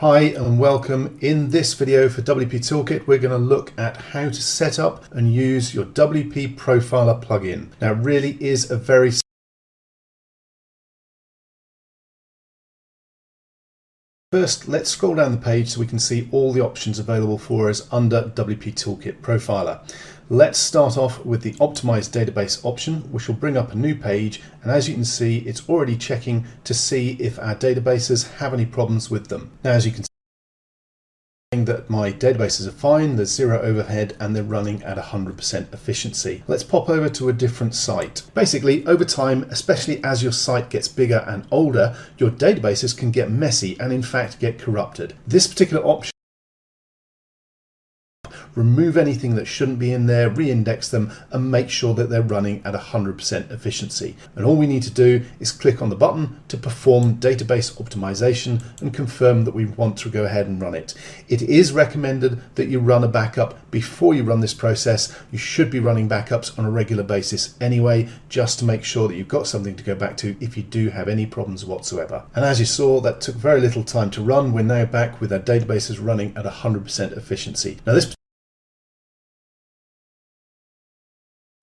Hi and welcome. In this video for WP Toolkit, we're going to look at how to set up and use your WP Profiler plugin. Now, it really is a very First, let's scroll down the page so we can see all the options available for us under WP Toolkit Profiler. Let's start off with the Optimize database option, which will bring up a new page. And as you can see, it's already checking to see if our databases have any problems with them. Now, as you can see, that my databases are fine, there's zero overhead, and they're running at 100% efficiency. Let's pop over to a different site. Basically, over time, especially as your site gets bigger and older, your databases can get messy and in fact get corrupted. This particular option remove anything that shouldn't be in there, re-index them, and make sure that they're running at 100% efficiency. And all we need to do is click on the button to perform database optimization and confirm that we want to go ahead and run it. It is recommended that you run a backup before you run this process. You should be running backups on a regular basis anyway, just to make sure that you've got something to go back to if you do have any problems whatsoever. And as you saw, that took very little time to run. We're now back with our databases running at 100% efficiency. Now, this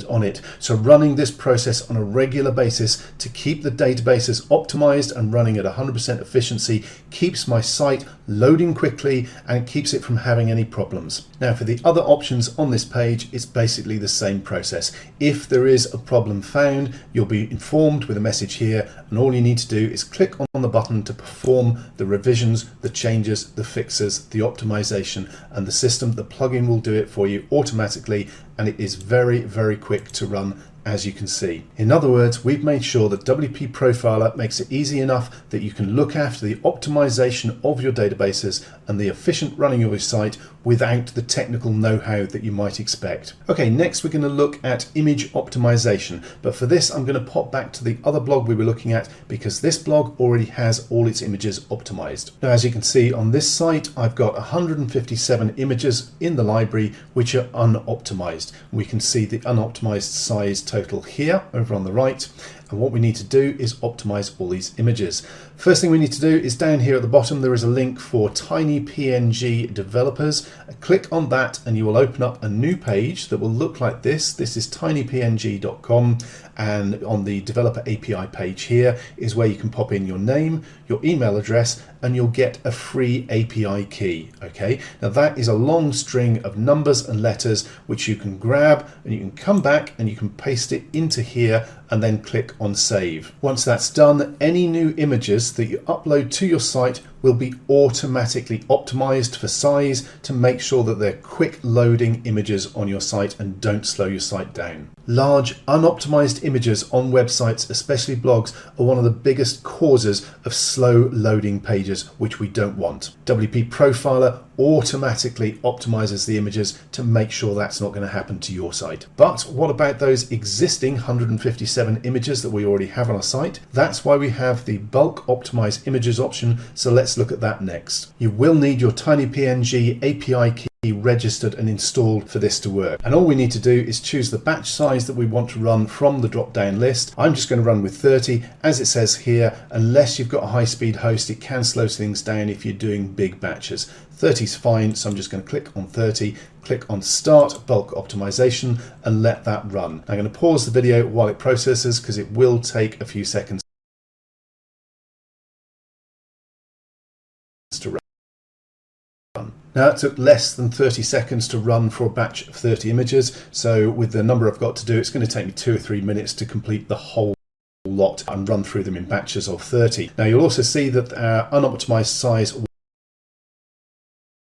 on it. So running this process on a regular basis to keep the databases optimized and running at 100% efficiency keeps my site loading quickly and keeps it from having any problems. Now, for the other options on this page, it's basically the same process. If there is a problem found, you'll be informed with a message here, and all you need to do is click on the button to perform the revisions, the changes, the fixes, the optimization, and the plugin will do it for you automatically, and it is very, very quick to run, as you can see. In other words, we've made sure that WP Profiler makes it easy enough that you can look after the optimization of your databases and the efficient running of your site without the technical know-how that you might expect. Okay, next we're going to look at image optimization, but for this I'm going to pop back to the other blog we were looking at because this blog already has all its images optimized. Now, as you can see on this site, I've got 157 images in the library which are unoptimized. We can see the unoptimized size total here over on the right, and what we need to do is optimize all these images. First thing we need to do is down here at the bottom there is a link for tiny PNG developers. Click on that and you will open up a new page that will look like this. This is tinypng.com, and on the developer API page here is where you can pop in your name, your email address, and you'll get a free API key. Okay, now that is a long string of numbers and letters which you can grab and you can come back and you can paste it into here and then click on save. Once that's done, any new images that you upload to your site will be automatically optimized for size to make sure that they're quick loading images on your site and don't slow your site down. Large unoptimized images on websites, especially blogs, are one of the biggest causes of slow loading pages, which we don't want. WP Profiler automatically optimizes the images to make sure that's not going to happen to your site. But what about those existing 157 images that we already have on our site? That's why we have the bulk optimize images option. So let's look at that next. You will need your tinypng API key registered and installed for this to work, and all we need to do is choose the batch size that we want to run from the drop down list. I'm just going to run with 30 as it says here. Unless you've got a high speed host, it can slow things down if you're doing big batches. 30 is fine, so I'm just going to click on 30, click on start bulk optimization, and let that run. I'm going to pause the video while it processes because it will take a few seconds to run. Now, it took less than 30 seconds to run for a batch of 30 images, so with the number I've got to do, it's going to take me 2 or 3 minutes to complete the whole lot and run through them in batches of 30. Now, you'll also see that our unoptimized size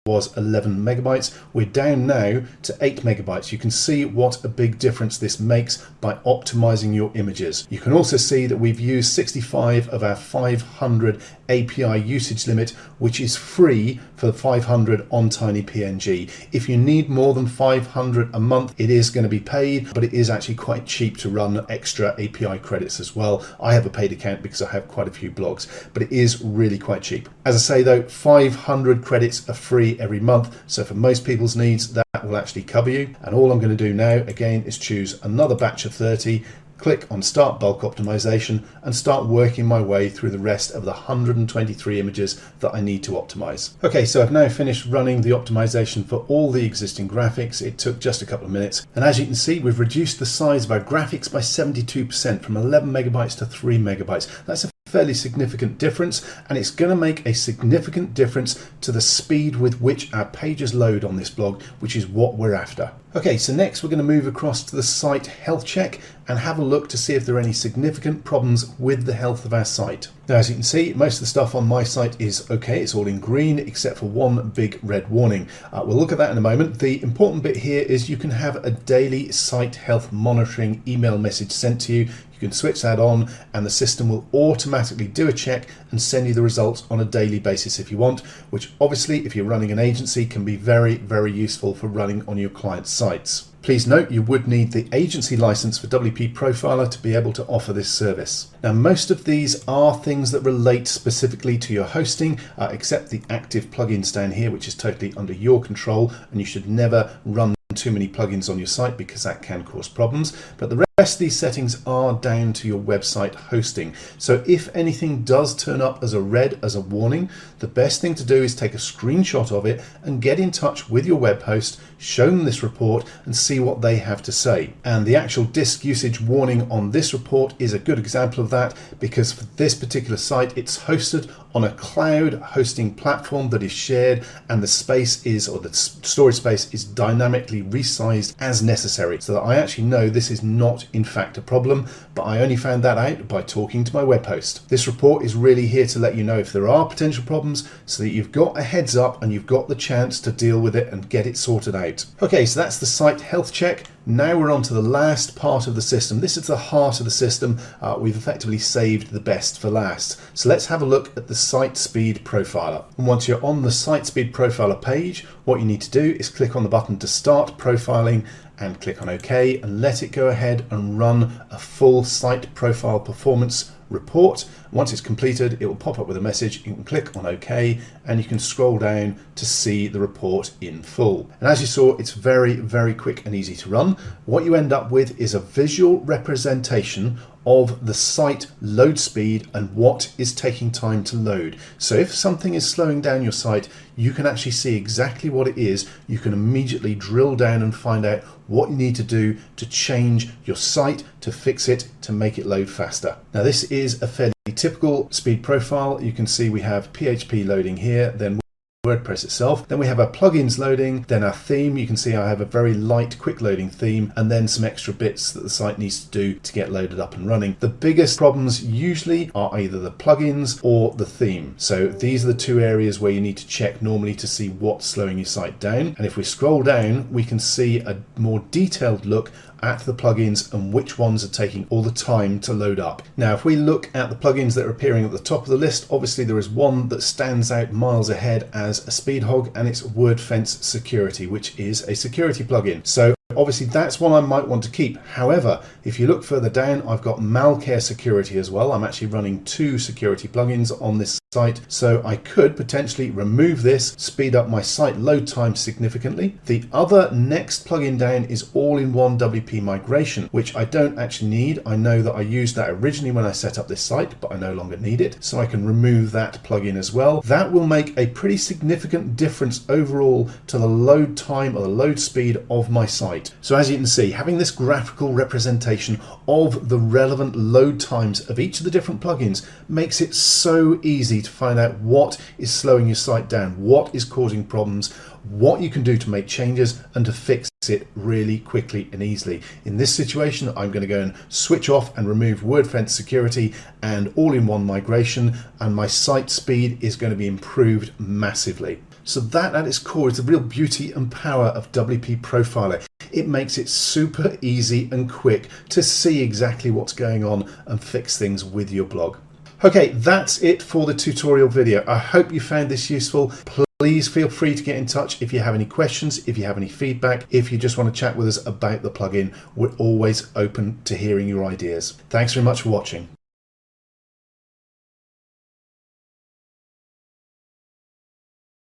was 11 megabytes. We're down now to 8 megabytes. You can see what a big difference this makes by optimizing your images. You can also see that we've used 65 of our 500 API usage limit, which is free for the 500 on tinypng. If you need more than 500 a month, it is going to be paid, but it is actually quite cheap to run extra API credits as well. I have a paid account because I have quite a few blogs, but it is really quite cheap. As I say though, 500 credits are free every month, so for most people's needs that will actually cover you. And all I'm going to do now again is choose another batch of 30, click on Start Bulk Optimization and start working my way through the rest of the 123 images that I need to optimize. Okay, so I've now finished running the optimization for all the existing graphics. It took just a couple of minutes. And as you can see, we've reduced the size of our graphics by 72% from 11 megabytes to 3 megabytes. That's a fairly significant difference, and it's going to make a significant difference to the speed with which our pages load on this blog, which is what we're after. Okay, so next we're going to move across to the site health check and have a look to see if there are any significant problems with the health of our site. Now, as you can see, most of the stuff on my site is okay. It's all in green except for one big red warning. We'll look at that in a moment. The important bit here is you can have a daily site health monitoring email message sent to you. You can switch that on and the system will automatically do a check and send you the results on a daily basis if you want, which obviously, if you're running an agency, can be very, very useful for running on your client's sites. Please note you would need the agency license for WP Profiler to be able to offer this service. Now, most of these are things that relate specifically to your hosting, except the active plugins down here, which is totally under your control, and you should never run too many plugins on your site because that can cause problems. But the rest of these settings are down to your website hosting. So if anything does turn up as a red, as a warning, the best thing to do is take a screenshot of it and get in touch with your web host, show them this report and see what they have to say. And the actual disk usage warning on this report is a good example of that, because for this particular site, it's hosted on a cloud hosting platform that is shared, and the space is, or the storage space is dynamically resized as necessary, so that I actually know this is not in fact a problem, but I only found that out by talking to my web host. This report is really here to let you know if there are potential problems, so that you've got a heads up and you've got the chance to deal with it and get it sorted out. Okay, so that's the site health check. Now we're on to the last part of the system. This is the heart of the system. We've effectively saved the best for last. So let's have a look at the Site Speed Profiler. And once you're on the Site Speed Profiler page, what you need to do is click on the button to start profiling and click on OK and let it go ahead and run a full site profile performance report. Once it's completed, it will pop up with a message. You can click on OK and you can scroll down to see the report in full. And as you saw, it's very, very quick and easy to run. What you end up with is a visual representation of the site load speed and what is taking time to load. So if something is slowing down your site, you can actually see exactly what it is. You can immediately drill down and find out what you need to do to change your site, to fix it, to make it load faster. Now, this is a fairly typical speed profile. You can see we have PHP loading here, then WordPress itself, then we have our plugins loading, then our theme. You can see I have a very light quick loading theme, and then some extra bits that the site needs to do to get loaded up and running. The biggest problems usually are either the plugins or the theme. So these are the two areas where you need to check normally to see what's slowing your site down. And if we scroll down, we can see a more detailed look at the plugins and which ones are taking all the time to load up. Now, if we look at the plugins that are appearing at the top of the list, obviously there is one that stands out miles ahead as a speed hog, and it's WordFence Security, which is a security plugin. So obviously that's one I might want to keep. However, if you look further down, I've got Malcare Security as well. I'm actually running 2 security plugins on this site, so I could potentially remove this, speed up my site load time significantly. The other next plugin down is all-in-one WP migration, which I don't actually need. I know that I used that originally when I set up this site, but I no longer need it, so I can remove that plugin as well. That will make a pretty significant difference overall to the load time or the load speed of my site. So as you can see, having this graphical representation of the relevant load times of each of the different plugins makes it so easy to find out what is slowing your site down, what is causing problems, what you can do to make changes and to fix it really quickly and easily. In this situation, I'm going to go and switch off and remove WordFence Security and all-in-one migration, and my site speed is going to be improved massively. So that at its core is the real beauty and power of WP Profiler. It makes it super easy and quick to see exactly what's going on and fix things with your blog. Okay, that's it for the tutorial video. I hope you found this useful. Please feel free to get in touch if you have any questions, if you have any feedback, if you just want to chat with us about the plugin. We're always open to hearing your ideas. Thanks very much for watching.